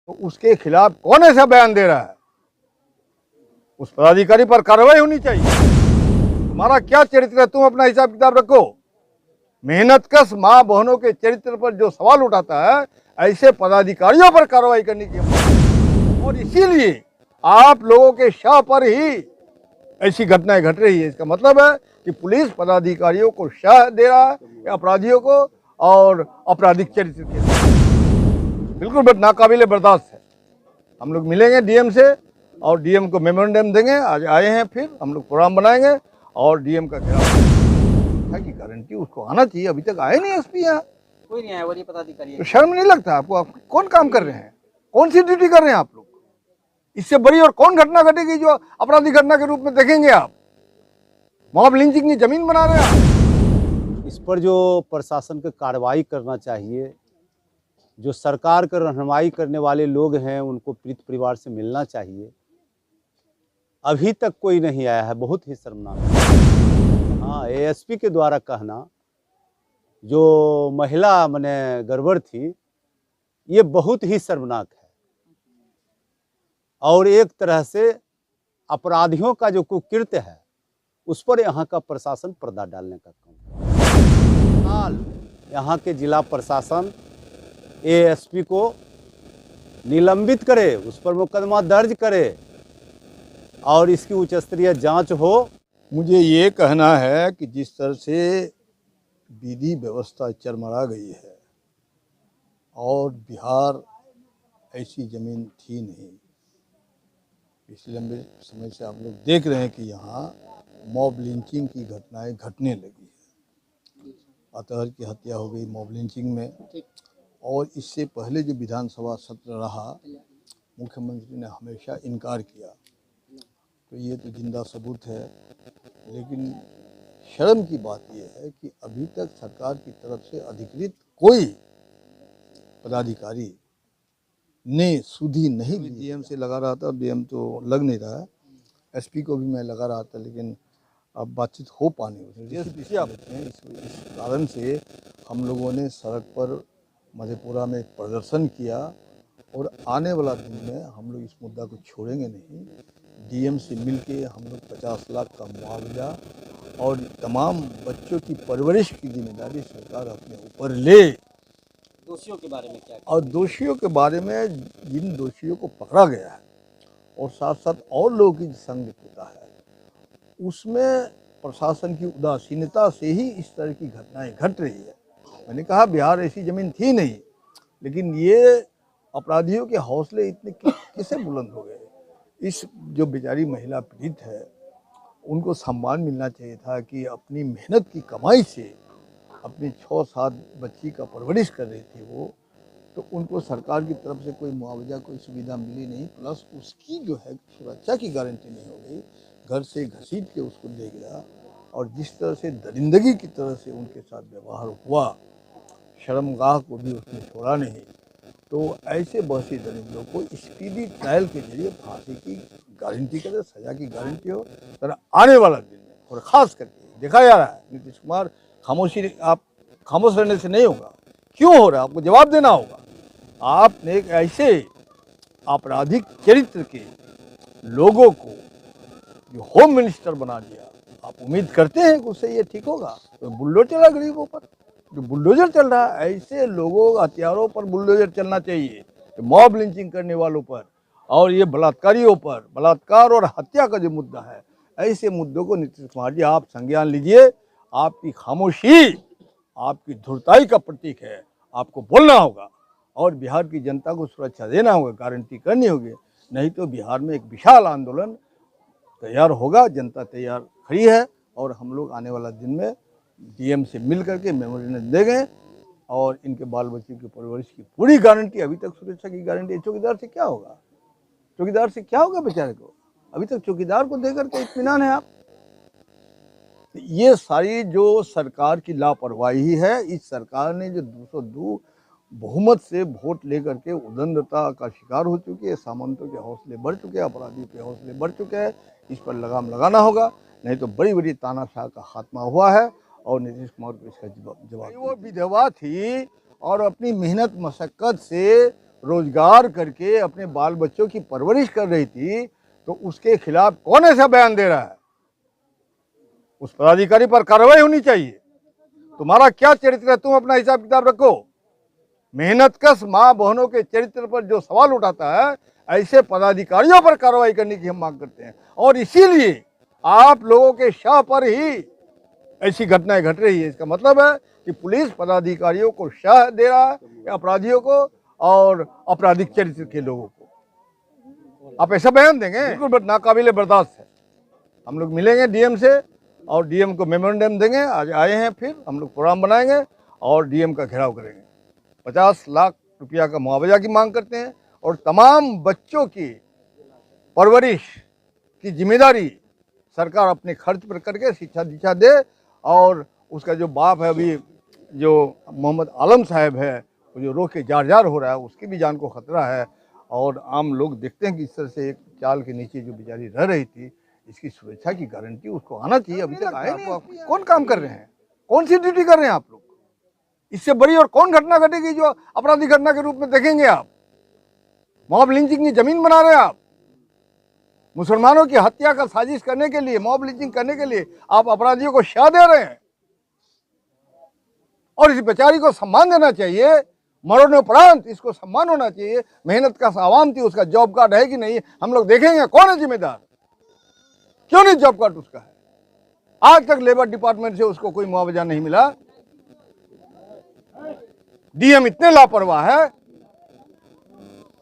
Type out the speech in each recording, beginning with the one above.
तो उसके खिलाफ कौन ऐसा बयान दे रहा है? उस पदाधिकारी पर कार्रवाई होनी चाहिए। तुम्हारा क्या चरित्र है, तुम अपना हिसाब किताब रखो। मेहनतकश माँ बहनों के चरित्र पर जो सवाल उठाता है, ऐसे पदाधिकारियों पर कार्रवाई करने की, और इसीलिए आप लोगों के शाह पर ही ऐसी घटनाएं घट रही है। इसका मतलब है कि पुलिस पदाधिकारियों को शाह दे रहा है अपराधियों को, और आपराधिक चरित्र के बिल्कुल नाकाबिले बर्दाश्त है। हम लोग मिलेंगे डीएम से और डीएम को मेमोरेंडम देंगे। आज आए हैं, फिर हम लोग प्रोग्राम बनाएंगे और डीएम का की गारंटी उसको आना चाहिए। अभी तक आए नहीं एसपी यहाँ, कोई नहीं आया, वरीय पदाधिकारी। तो शर्म नहीं लगता आपको? आप कौन काम कर रहे हैं, कौन सी ड्यूटी कर रहे हैं आप लोग? इससे बड़ी और कौन घटना घटेगी जो अपराधी घटना के रूप में देखेंगे आप? मॉब लिंचिंग की जमीन बना रहे हैं आप। इस पर जो प्रशासन को कार्रवाई करना चाहिए, जो सरकार का रहनुमाई करने वाले लोग हैं उनको पीड़ित परिवार से मिलना चाहिए। अभी तक कोई नहीं आया है, बहुत ही शर्मनाक है। हाँ, एएसपी के द्वारा कहना जो महिला मने गड़बड़ थी, ये बहुत ही शर्मनाक है और एक तरह से अपराधियों का जो कुकृत्य है उस पर यहाँ का प्रशासन पर्दा डालने का काम। यहाँ के जिला प्रशासन एएसपी को निलंबित करे, उस पर मुकदमा दर्ज करे और इसकी उच्च स्तरीय जांच हो। मुझे ये कहना है कि जिस तरह से विधि व्यवस्था चरमरा गई है और बिहार ऐसी ज़मीन थी नहीं। पिछले लंबे समय से हम लोग देख रहे हैं कि यहाँ मॉब लिंचिंग की घटनाएं घटने लगी है। अतहर की हत्या हो गई मॉब लिंचिंग में, और इससे पहले जो विधानसभा सत्र रहा, मुख्यमंत्री ने हमेशा इनकार किया। तो ये तो जिंदा सबूत है। लेकिन शर्म की बात यह है कि अभी तक सरकार की तरफ से अधिकृत कोई पदाधिकारी ने सुधि नहीं ली। डीएम से लगा रहा था, डीएम तो लग नहीं रहा है। एसपी को भी मैं लगा रहा था, लेकिन अब बातचीत हो पानी इस कारण से हम लोगों ने सड़क पर मधेपुरा में एक प्रदर्शन किया, और आने वाला दिन में हम लोग इस मुद्दा को छोड़ेंगे नहीं। डीएम से मिलके हम लोग 50 लाख का मुआवजा और तमाम बच्चों की परवरिश की जिम्मेदारी सरकार अपने ऊपर ले। दोषियों के बारे में क्या? और दोषियों के बारे में, जिन दोषियों को पकड़ा गया है और साथ साथ और लोगों की संलिप्तता है, उसमें प्रशासन की उदासीनता से ही इस तरह की घटनाएं घट रही है। मैंने कहा बिहार ऐसी ज़मीन थी नहीं, लेकिन ये अपराधियों के हौसले इतने कैसे बुलंद हो गए? इस जो बेचारी महिला पीड़ित है, उनको सम्मान मिलना चाहिए था कि अपनी मेहनत की कमाई से अपनी 6-7 बच्ची का परवरिश कर रही थी वो, तो उनको सरकार की तरफ से कोई मुआवजा, कोई सुविधा मिली नहीं। प्लस उसकी जो है सुरक्षा की गारंटी नहीं हो गई। घर से घसीट के उसको ले गया, और जिस तरह से दरिंदगी की तरह से उनके साथ व्यवहार हुआ, शर्मगाह को भी उसने छोड़ा नहीं। तो ऐसे बहुत सी दरिंदों को स्पीडी ट्रायल के जरिए फांसी की गारंटी करे, सजा की गारंटी हो। तर आने वाला दिन में, और ख़ास करके देखा जा रहा है नीतीश कुमार आप खामोश रहने से नहीं होगा। क्यों हो रहा है, आपको जवाब देना होगा। आपने एक ऐसे आपराधिक चरित्र के लोगों को जो होम मिनिस्टर बना दिया, आप उम्मीद करते हैं कि उससे ये ठीक होगा? तो बुलडोजर चला गरीबों पर, जो बुलडोजर चल रहा है, ऐसे लोगों, हथियारों पर बुलडोजर चलना चाहिए। तो मॉब लिंचिंग करने वालों पर और ये बलात्कारियों पर, बलात्कार और हत्या का जो मुद्दा है, ऐसे मुद्दों को नीतीश कुमार जी आप संज्ञान लीजिए। आपकी खामोशी आपकी धुरताई का प्रतीक है। आपको बोलना होगा और बिहार की जनता को सुरक्षा देना होगा, गारंटी करनी होगी। नहीं तो बिहार में एक विशाल आंदोलन तैयार होगा। जनता तैयार खड़ी है, और हम लोग आने वाला दिन में डीएम से मिल करके मेमोरेंडम देंगे, और इनके बाल बच्चों की परवरिश की पूरी गारंटी। अभी तक सुरक्षा की गारंटी, चौकीदार से क्या होगा? चौकीदार से क्या होगा बेचारे को? अभी तक चौकीदार को देकर के इत्मीनान है आप। ये सारी जो सरकार की लापरवाही है। इस सरकार ने जो 202 बहुमत से वोट लेकर के उदंडता का शिकार हो चुकी है। सामंतों के हौसले बढ़ चुके हैं, अपराधियों के हौसले बढ़ चुके हैं। इस पर लगाम लगाना होगा, नहीं तो बड़ी बड़ी तानाशाह का खात्मा हुआ है, और नीतीश कुमार को इसका जवाब। वो विधवा थी और अपनी मेहनत मशक्कत से रोजगार करके अपने बाल बच्चों की परवरिश कर रही थी, तो उसके खिलाफ कौन ऐसा बयान दे रहा है? उस पदाधिकारी पर कार्रवाई होनी चाहिए। तुम्हारा क्या चरित्र है, तुम अपना हिसाब किताब रखो। मेहनतकश माँ बहनों के चरित्र पर जो सवाल उठाता है, ऐसे पदाधिकारियों पर कार्रवाई करने की हम मांग करते हैं। और इसीलिए आप लोगों के शाह पर ही ऐसी घटनाएं घट रही है। इसका मतलब है कि पुलिस पदाधिकारियों को शाह दे रहा है, अपराधियों को और आपराधिक चरित्र के लोगों को। आप ऐसा बयान देंगे, बिल्कुल नाकाबिले बर्दाश्त है। हम लोग मिलेंगे डीएम से और डीएम को मेमोरेंडम देंगे। आज आए हैं, फिर हम लोग प्रोग्राम बनाएंगे और डीएम का घेराव करेंगे। 50 लाख रुपया का मुआवजा की मांग करते हैं और तमाम बच्चों की परवरिश की जिम्मेदारी सरकार अपने खर्च पर करके शिक्षा दीक्षा दे। और उसका जो बाप है, अभी जो मोहम्मद आलम साहब है, वो जो रो के जार जार हो रहा है, उसकी भी जान को खतरा है। और आम लोग देखते हैं कि इस तरह से एक चाल के नीचे जो बेचारी रह रही थी, इसकी सुरक्षा की गारंटी उसको आना चाहिए। अभी तक आए नहीं। आप कौन काम कर रहे हैं, कौन सी ड्यूटी कर रहे हैं आप लोग? इससे बड़ी और कौन घटना घटेगी जो अपराधी घटना के रूप में देखेंगे आप? मॉब लिंचिंग की जमीन बना रहे हैं आप। मुसलमानों की हत्या का साजिश करने के लिए, मॉब लिंचिंग करने के लिए आप अपराधियों को शाह दे रहे हैं। और इस बेचारी को सम्मान देना चाहिए, मरने उपरांत इसको सम्मान होना चाहिए। मेहनत का आवाम थी, उसका जॉब कार्ड है कि नहीं, हम लोग देखेंगे। कौन है जिम्मेदार? क्यों नहीं जॉब कार्ड उसका है? आज तक लेबर डिपार्टमेंट से उसको कोई मुआवजा नहीं मिला। डीएम इतने लापरवाह है।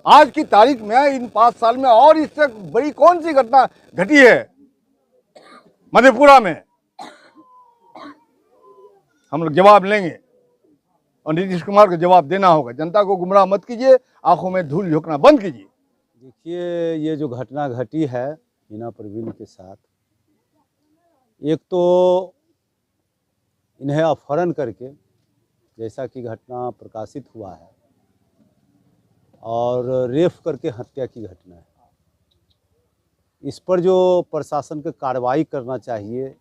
आज की तारीख में, इन 5 साल में और इससे बड़ी कौन सी घटना घटी है मधेपुरा में? हम लोग जवाब लेंगे और नीतीश कुमार को जवाब देना होगा। जनता को गुमराह मत कीजिए, आंखों में धूल झोंकना बंद कीजिए। देखिए, ये जो घटना घटी है हिना परवीन के साथ, एक तो इन्हें अपहरण करके, जैसा कि घटना प्रकाशित हुआ है, और रेप करके हत्या की घटना है। इस पर जो प्रशासन को कार्रवाई करना चाहिए,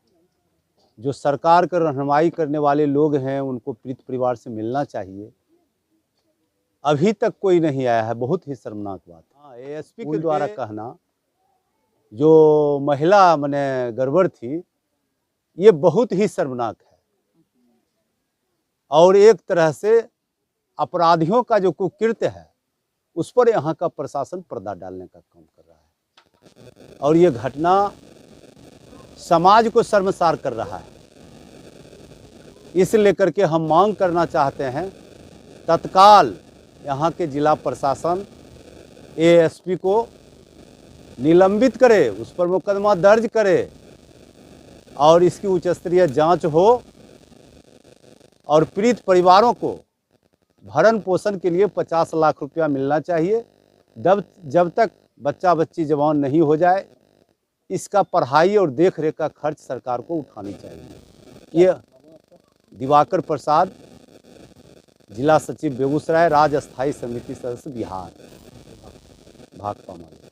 जो सरकार का रहनुमाई करने वाले लोग हैं उनको पीड़ित परिवार से मिलना चाहिए। अभी तक कोई नहीं आया है, बहुत ही शर्मनाक बात। हाँ, एएसपी के द्वारा कहना जो महिला मने गड़बड़ थी, ये बहुत ही शर्मनाक है। और एक तरह से अपराधियों का जो कुकृत्य है, उस पर यहाँ का प्रशासन पर्दा डालने का काम कर रहा है। और ये घटना समाज को शर्मसार कर रहा है। इस लेकर के हम मांग करना चाहते हैं, तत्काल यहाँ के जिला प्रशासन एएसपी को निलंबित करे, उस पर मुकदमा दर्ज करे और इसकी उच्च स्तरीय जांच हो और पीड़ित परिवारों को भरण पोषण के लिए 50 लाख रुपया मिलना चाहिए। जब तक बच्चा बच्ची जवान नहीं हो जाए, इसका पढ़ाई और देख रेख का खर्च सरकार को उठानी चाहिए। ये दिवाकर प्रसाद, जिला सचिव बेगूसराय, राज्य स्थायी समिति सदस्य बिहार, भाकपा माले।